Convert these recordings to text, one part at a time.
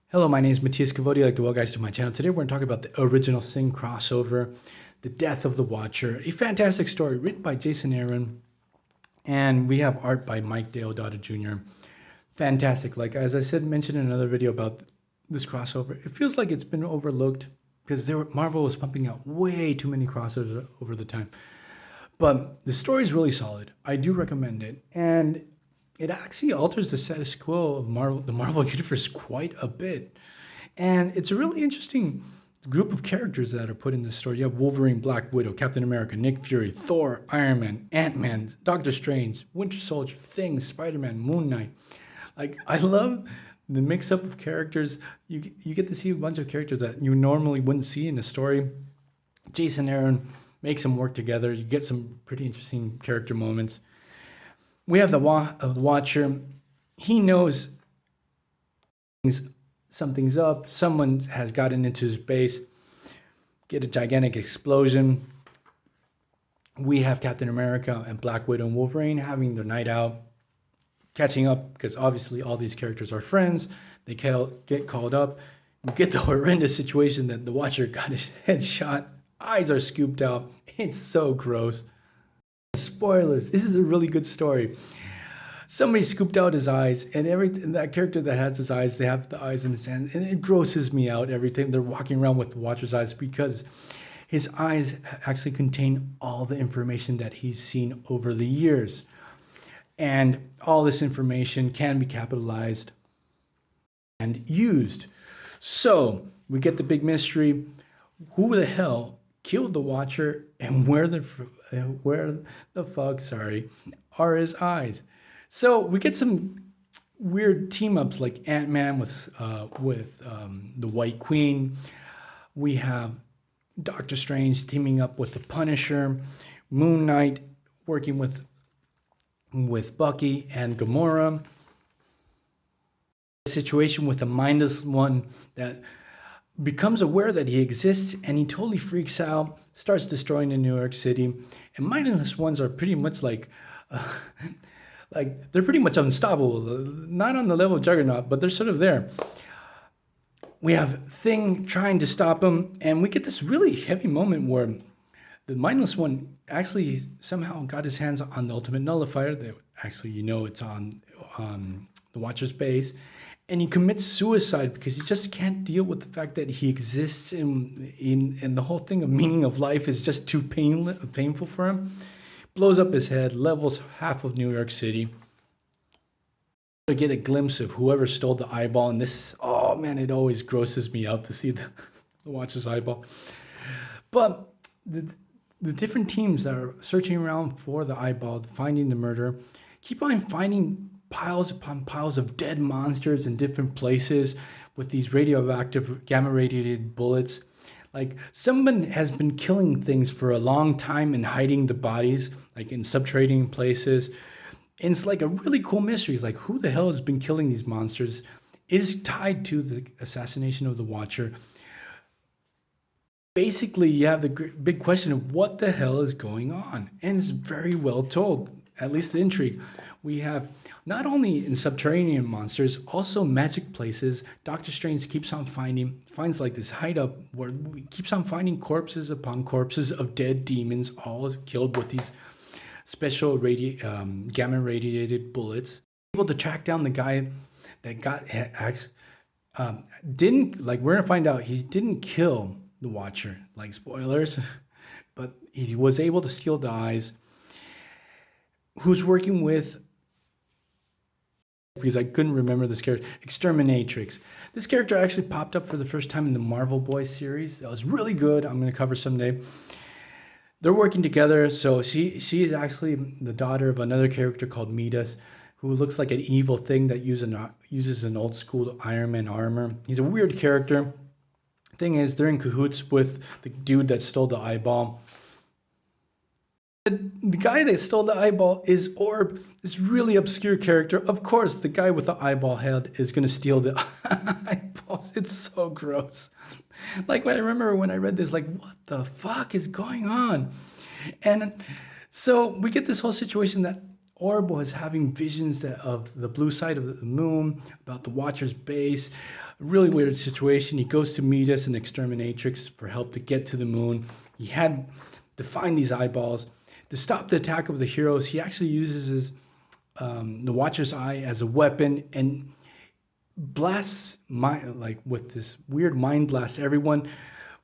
Hello, my name is Matthias Cavodio. I'd like to welcome guys to my channel. Today we're going to talk about the original Sin crossover, The Death of the Watcher, a fantastic story written by Jason Aaron, and we have art by Mike Deodato Jr. Fantastic. Like, as I mentioned in another video about this crossover, it feels like it's been overlooked because Marvel was pumping out way too many crossovers over the time. But the story is really solid. I do recommend it. And it actually alters the status quo of the Marvel Universe quite a bit. And it's a really interesting group of characters that are put in this story. You have Wolverine, Black Widow, Captain America, Nick Fury, Thor, Iron Man, Ant-Man, Doctor Strange, Winter Soldier, Thing, Spider-Man, Moon Knight. Like, I love the mix-up of characters. You get to see a bunch of characters that you normally wouldn't see in a story. Jason Aaron makes them work together. You get some pretty interesting character moments. We have the Watcher. He knows something's up. Someone has gotten into his base. Get a gigantic explosion. We have Captain America and Black Widow and Wolverine having their night out, catching up because obviously all these characters are friends. They get called up. We get the horrendous situation that the Watcher got his head shot. Eyes are scooped out. It's so gross. Spoilers, this is a really good story. Somebody scooped out his eyes, and that character that has his eyes, they have the eyes in his hand, and it grosses me out every time they're walking around with the Watcher's eyes because his eyes actually contain all the information that he's seen over the years. And all this information can be capitalized and used. So we get the big mystery. Who the hell killed the Watcher, and where the fuck are his eyes? So we get some weird team ups like Ant-Man with the White Queen. We have Doctor Strange teaming up with the Punisher. Moon Knight working with Bucky and Gamora. A situation with the mindless one that becomes aware that he exists, and he totally freaks out, starts destroying in New York City. And mindless ones are pretty much like they're pretty much unstoppable. Not on the level of Juggernaut, but they're sort of there. We have Thing trying to stop him, and we get this really heavy moment where the mindless one actually somehow got his hands on the ultimate nullifier. That actually, it's on the Watcher's base. And he commits suicide because he just can't deal with the fact that he exists and the whole thing of meaning of life is just too painful for him. Blows up his head, levels half of New York City. To get a glimpse of whoever stole the eyeball, and oh man, it always grosses me out to see the Watcher's eyeball. But the different teams that are searching around for the eyeball, finding the murder, keep on finding piles upon piles of dead monsters in different places with these radioactive gamma radiated bullets. Like, someone has been killing things for a long time and hiding the bodies, like in subterranean places. And it's like a really cool mystery. It's like, who the hell has been killing these monsters is tied to the assassination of the Watcher. Basically, you have the big question of what the hell is going on. And it's very well told, at least the intrigue. We have not only in subterranean monsters, also magic places. Doctor Strange finds like this hideout where he keeps on finding corpses upon corpses of dead demons, all killed with these special gamma radiated bullets. Able to track down the guy that we're gonna find out he didn't kill the Watcher, like spoilers, but he was able to steal the eyes. Who's working with, because I couldn't remember this character, Exterminatrix. This character actually popped up for the first time in the Marvel Boys series. That was really good. I'm going to cover someday. They're working together. So she is actually the daughter of another character called Midas, who looks like an evil thing that uses an old school Iron Man armor. He's a weird character. Thing is, they're in cahoots with the dude that stole the eyeball. The guy that stole the eyeball is Orb, this really obscure character. Of course, the guy with the eyeball head is going to steal the eyeballs. It's so gross. Like, I remember when I read this, like, what the fuck is going on? And so we get this whole situation that Orb was having visions of the blue side of the moon, about the Watcher's base. A really weird situation. He goes to Metis, an exterminatrix, for help to get to the moon. He had to find these eyeballs. To stop the attack of the heroes, he actually uses the Watcher's eye as a weapon and blasts, with this weird mind blast everyone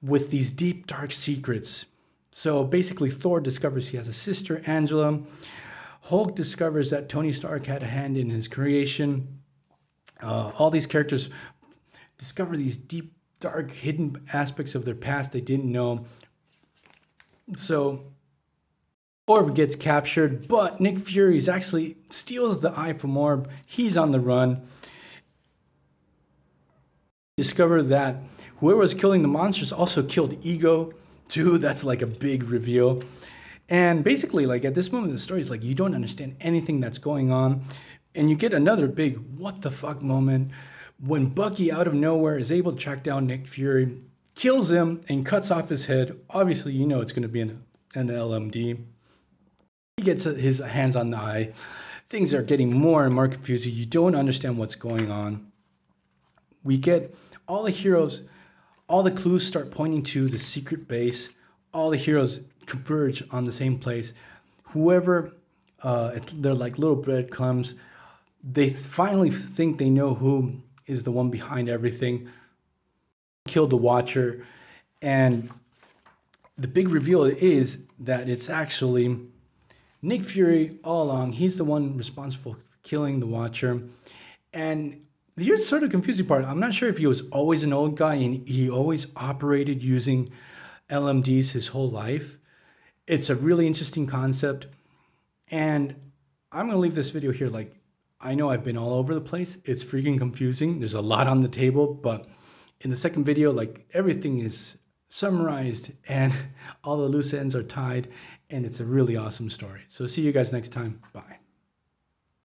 with these deep, dark secrets. So basically, Thor discovers he has a sister, Angela. Hulk discovers that Tony Stark had a hand in his creation. All these characters discover these deep, dark, hidden aspects of their past they didn't know. So Orb gets captured, but Nick Fury actually steals the eye from Orb. He's on the run. Discover that whoever was killing the monsters also killed Ego too. That's like a big reveal. And basically, like at this moment in the story, it's like you don't understand anything that's going on. And you get another big what the fuck moment when Bucky out of nowhere is able to track down Nick Fury, kills him, and cuts off his head. Obviously, you know it's going to be an LMD. He gets his hands on the eye. Things are getting more and more confusing. You don't understand what's going on. We get all the heroes, all the clues start pointing to the secret base. All the heroes converge on the same place. Whoever, they're like little breadcrumbs. They finally think they know who is the one behind everything. Killed the Watcher. And the big reveal is that it's actually Nick Fury all along. He's the one responsible for killing the Watcher. And here's sort of confusing part. I'm not sure if he was always an old guy and he always operated using LMDs his whole life. It's a really interesting concept. And I'm going to leave this video here. Like, I know I've been all over the place. It's freaking confusing. There's a lot on the table, but in the second video, like everything is summarized and all the loose ends are tied. And it's a really awesome story. So see you guys next time. Bye.